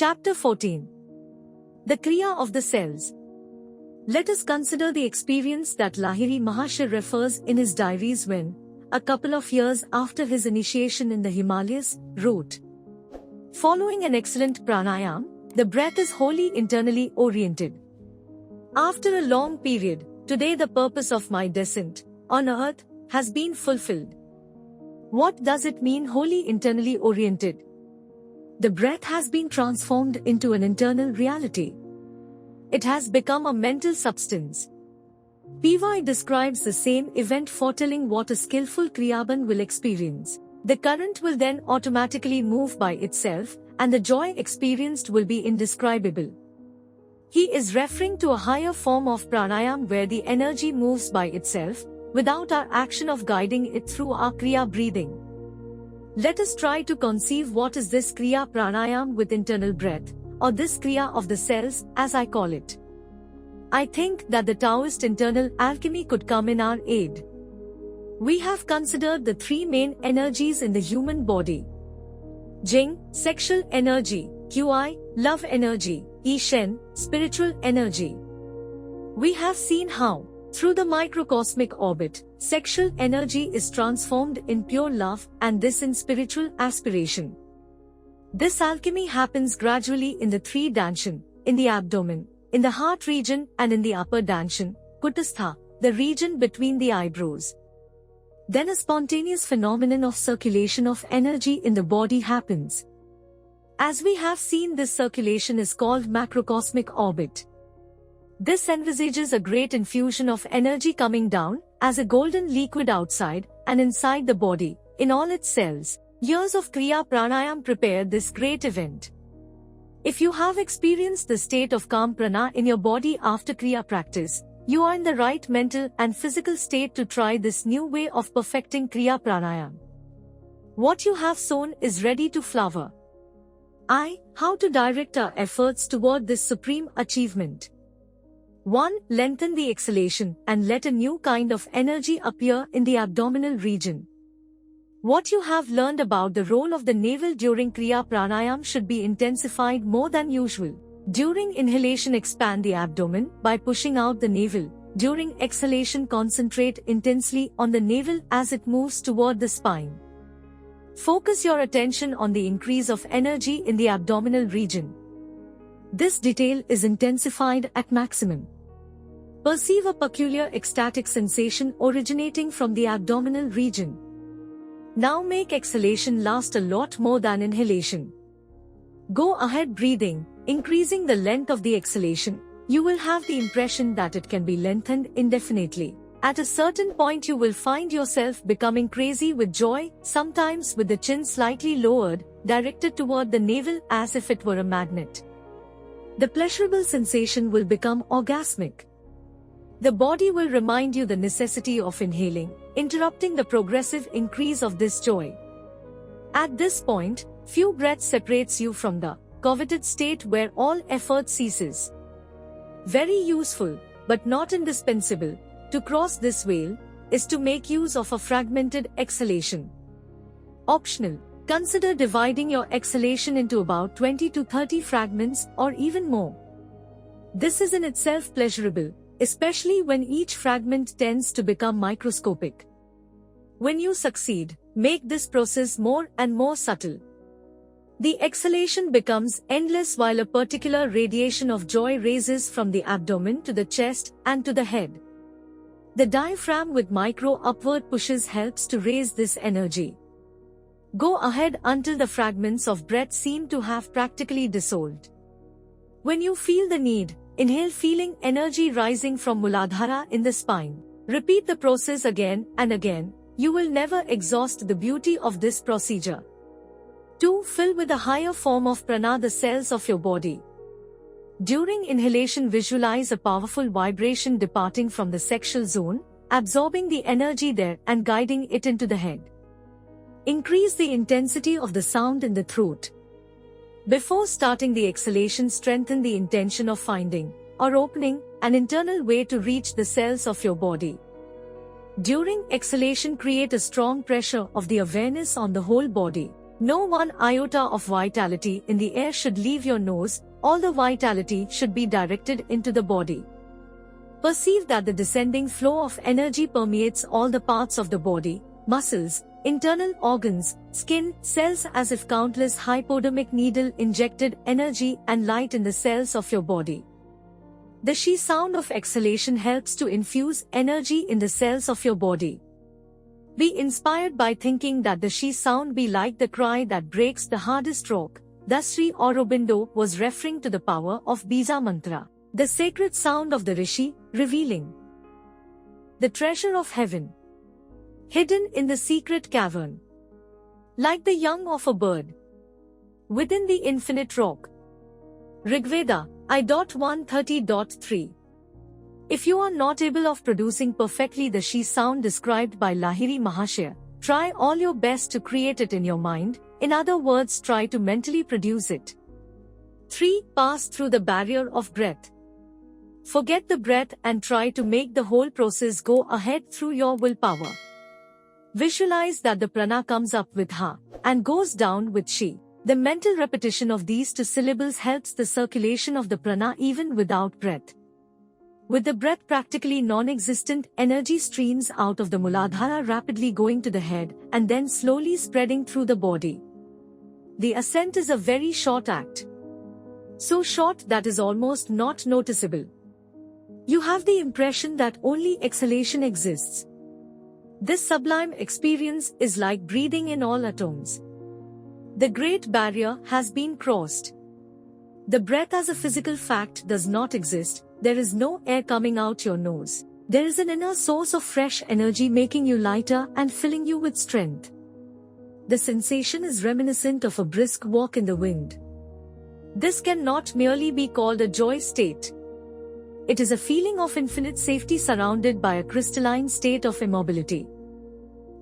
Chapter 14. The Kriya of the Cells. Let us consider the experience that Lahiri Mahasaya refers in his diaries when, a couple of years after his initiation in the Himalayas, wrote, "Following an excellent pranayam, the breath is wholly internally oriented. After a long period, today the purpose of my descent on earth has been fulfilled." What does it mean wholly internally oriented? The breath has been transformed into an internal reality. It has become a mental substance. PY describes the same event foretelling what a skillful Kriyaban will experience. The current will then automatically move by itself, and the joy experienced will be indescribable. He is referring to a higher form of pranayam where the energy moves by itself, without our action of guiding it through our Kriya breathing. Let us try to conceive what is this Kriya pranayam with internal breath, or this Kriya of the cells, as I call it. I think that the Taoist internal alchemy could come in our aid. We have considered the three main energies in the human body. Jing, sexual energy; Qi, love energy; Yi Shen, spiritual energy. We have seen how, through the microcosmic orbit, sexual energy is transformed in pure love, and this in spiritual aspiration. This alchemy happens gradually in the three danshan, in the abdomen, in the heart region, and in the upper danshan, Kutastha, the region between the eyebrows. Then a spontaneous phenomenon of circulation of energy in the body happens. As we have seen, this circulation is called macrocosmic orbit. This envisages a great infusion of energy coming down, as a golden liquid outside, and inside the body, in all its cells. Years of Kriya Pranayam prepare this great event. If you have experienced the state of calm prana in your body after Kriya practice, you are in the right mental and physical state to try this new way of perfecting Kriya Pranayam. What you have sown is ready to flower. How to direct our efforts toward this supreme achievement? 1. Lengthen the exhalation and let a new kind of energy appear in the abdominal region. What you have learned about the role of the navel during Kriya Pranayam should be intensified more than usual. During inhalation, expand the abdomen by pushing out the navel. During exhalation, concentrate intensely on the navel as it moves toward the spine. Focus your attention on the increase of energy in the abdominal region. This detail is intensified at maximum. Perceive a peculiar ecstatic sensation originating from the abdominal region. Now make exhalation last a lot more than inhalation. Go ahead breathing, increasing the length of the exhalation. You will have the impression that it can be lengthened indefinitely. At a certain point you will find yourself becoming crazy with joy, sometimes with the chin slightly lowered, directed toward the navel as if it were a magnet. The pleasurable sensation will become orgasmic. The body will remind you the necessity of inhaling, interrupting the progressive increase of this joy. At this point, few breaths separates you from the coveted state where all effort ceases. Very useful, but not indispensable, to cross this veil, is to make use of a fragmented exhalation. Optional. Consider dividing your exhalation into about 20 to 30 fragments or even more. This is in itself pleasurable, especially when each fragment tends to become microscopic. When you succeed, make this process more and more subtle. The exhalation becomes endless while a particular radiation of joy raises from the abdomen to the chest and to the head. The diaphragm with micro upward pushes helps to raise this energy. Go ahead until the fragments of breath seem to have practically dissolved. When you feel the need, inhale feeling energy rising from Muladhara in the spine. Repeat the process again and again. You will never exhaust the beauty of this procedure. 2. Fill with a higher form of prana the cells of your body. During inhalation, visualize a powerful vibration departing from the sexual zone, absorbing the energy there and guiding it into the head. Increase the intensity of the sound in the throat. Before starting the exhalation, strengthen the intention of finding, or opening, an internal way to reach the cells of your body. During exhalation, create a strong pressure of the awareness on the whole body. No one iota of vitality in the air should leave your nose, all the vitality should be directed into the body. Perceive that the descending flow of energy permeates all the parts of the body, muscles, internal organs, skin, cells, as if countless hypodermic needle injected energy and light in the cells of your body. The she sound of exhalation helps to infuse energy in the cells of your body. Be inspired by thinking that the she sound be like the cry that breaks the hardest rock. Thus Sri Aurobindo was referring to the power of Bija Mantra, the sacred sound of the Rishi, revealing the treasure of heaven, hidden in the secret cavern, like the young of a bird, within the infinite rock. Rigveda, I.130.3. If you are not able of producing perfectly the she sound described by Lahiri Mahasaya, try all your best to create it in your mind, in other words try to mentally produce it. 3. Pass through the barrier of breath. Forget the breath and try to make the whole process go ahead through your willpower. Visualize that the prana comes up with ha and goes down with she. The mental repetition of these two syllables helps the circulation of the prana even without breath. With the breath practically non-existent, energy streams out of the Muladhara rapidly going to the head and then slowly spreading through the body. The ascent is a very short act. So short that is almost not noticeable. You have the impression that only exhalation exists. This sublime experience is like breathing in all atoms. The great barrier has been crossed. The breath as a physical fact does not exist. There is no air coming out your nose. There is an inner source of fresh energy making you lighter and filling you with strength. The sensation is reminiscent of a brisk walk in the wind. This cannot merely be called a joy state. It is a feeling of infinite safety surrounded by a crystalline state of immobility.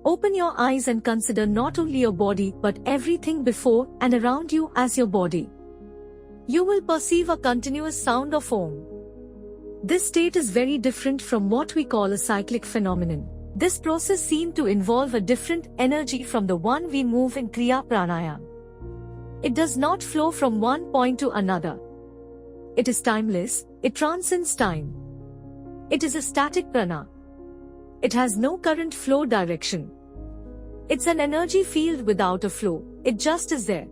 Open your eyes and consider not only your body but everything before and around you as your body. You will perceive a continuous sound of Om. This state is very different from what we call a cyclic phenomenon. This process seemed to involve a different energy from the one we move in Kriya Pranayama. It does not flow from one point to another. It is timeless, it transcends time. It is a static prana. It has no current flow direction. It's an energy field without a flow, it just is there.